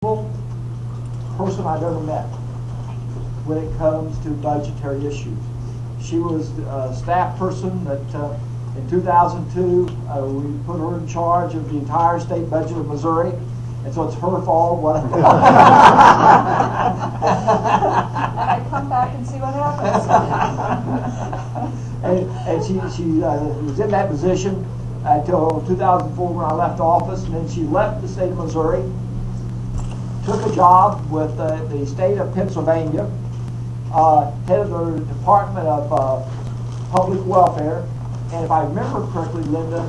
person I've ever met when it comes to budgetary issues. She was a staff person that in 2002 we put her in charge of the entire state budget of Missouri, and so it's her fault. And I come back and see what happens. and she was in that position until 2004 when I left office, and then she left the state of Missouri, took a job with the state of Pennsylvania, head of the Department of Public Welfare. And if I remember correctly, Linda,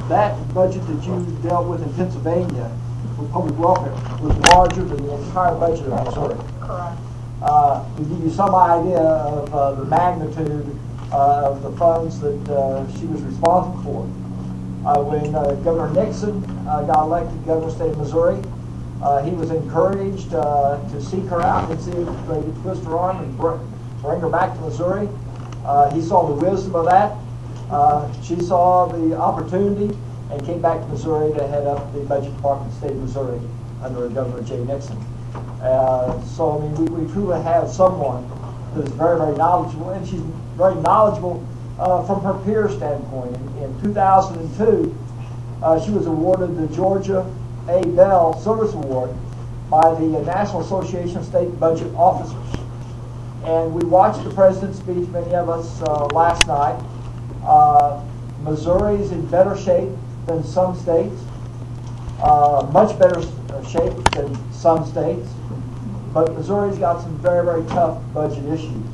that budget that you dealt with in Pennsylvania for public welfare was larger than the entire budget of Missouri. Correct. To give you some idea of the magnitude of the funds that she was responsible for. When Governor Nixon got elected governor of the state of Missouri, he was encouraged to seek her out and see if they could twist her arm and bring her back to Missouri. He saw the wisdom of that. She saw the opportunity and came back to Missouri to head up the budget department of the state of Missouri under Governor Jay Nixon. So I mean, we truly have someone that is very, very knowledgeable, and she's very knowledgeable from her peer standpoint. In 2002, she was awarded the Georgia A. Bell Service Award by the National Association of State Budget Officers. And we watched the president's speech, many of us, last night. Missouri is in better shape than some states, much better shape than some states, but Missouri's got some very, very tough budget issues.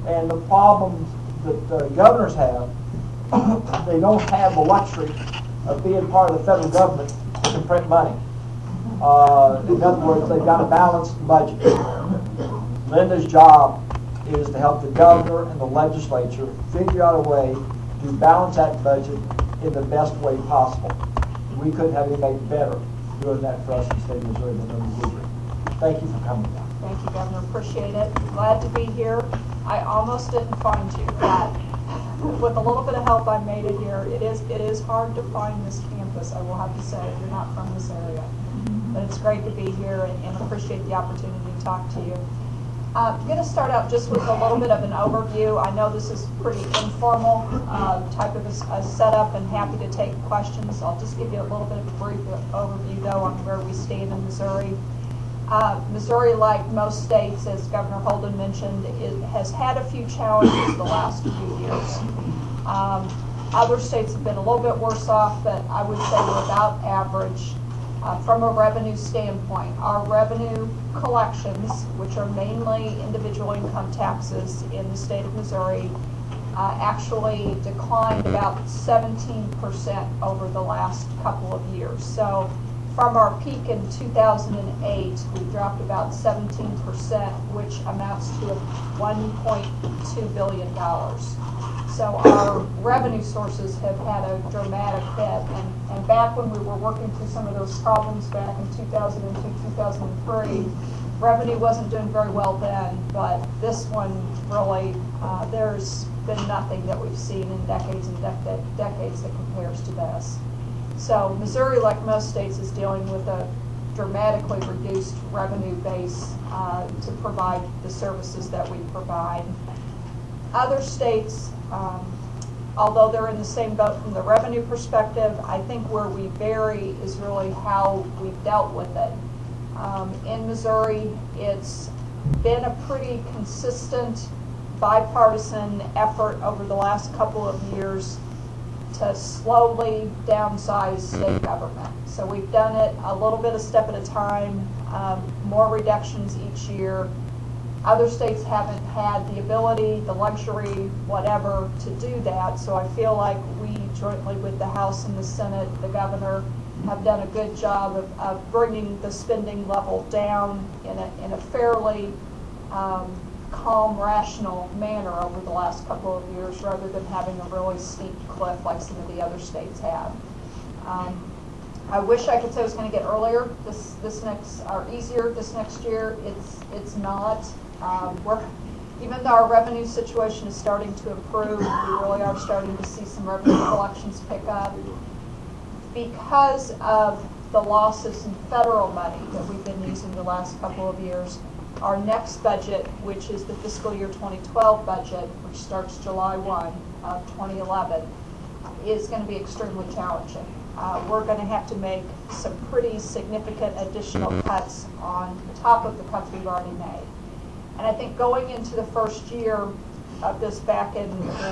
And the problems that governors have, they don't have the luxury of being part of the federal government that can print money. In other words, they've got a balanced budget. Linda's job is to help the governor and the legislature figure out a way to balance that budget in the best way possible. We couldn't have anybody better doing that for us in the state of Missouri than Linda Luebbering. Thank you for coming down. Thank you, Governor. Appreciate it. Glad to be here. I almost didn't find you, but with a little bit of help, I made it here. It is hard to find this campus, I will have to say, if you're not from this area. But it's great to be here and appreciate the opportunity to talk to you. I'm going to start out just with a little bit of an overview. I know this is pretty informal type of a setup, and happy to take questions. I'll just give you a little bit of a brief overview, though, on where we stand in Missouri. Missouri, like most states, as Governor Holden mentioned, has had a few challenges the last few years. Other states have been a little bit worse off, but I would say we're about average. From a revenue standpoint, our revenue collections, which are mainly individual income taxes in the state of Missouri, actually declined about 17% over the last couple of years. So from our peak in 2008, we dropped about 17%, which amounts to $1.2 billion. So our revenue sources have had a dramatic hit. And back when we were working through some of those problems back in 2002, 2003, revenue wasn't doing very well then, but this one really, there's been nothing that we've seen in decades and decades that compares to this. So Missouri, like most states, is dealing with a dramatically reduced revenue base to provide the services that we provide. Other states, although they're in the same boat from the revenue perspective, I think where we vary is really how we've dealt with it. In Missouri, it's been a pretty consistent bipartisan effort over the last couple of years to slowly downsize state government. So we've done it a little bit a step at a time, more reductions each year. Other states haven't had the ability, the luxury, whatever, to do that. So I feel like we, jointly with the House and the Senate, the governor, have done a good job of bringing the spending level down in a fairly calm, rational manner over the last couple of years, rather than having a really steep cliff like some of the other states have. I wish I could say it was going to get earlier easier this next year. It's not. Even though our revenue situation is starting to improve, we really are starting to see some revenue collections pick up. Because of the losses in federal money that we've been using the last couple of years, our next budget, which is the fiscal year 2012 budget, which starts July 1 of 2011, is going to be extremely challenging. We're going to have to make some pretty significant additional cuts on top of the cuts we've already made. And I think going into the first year of this back in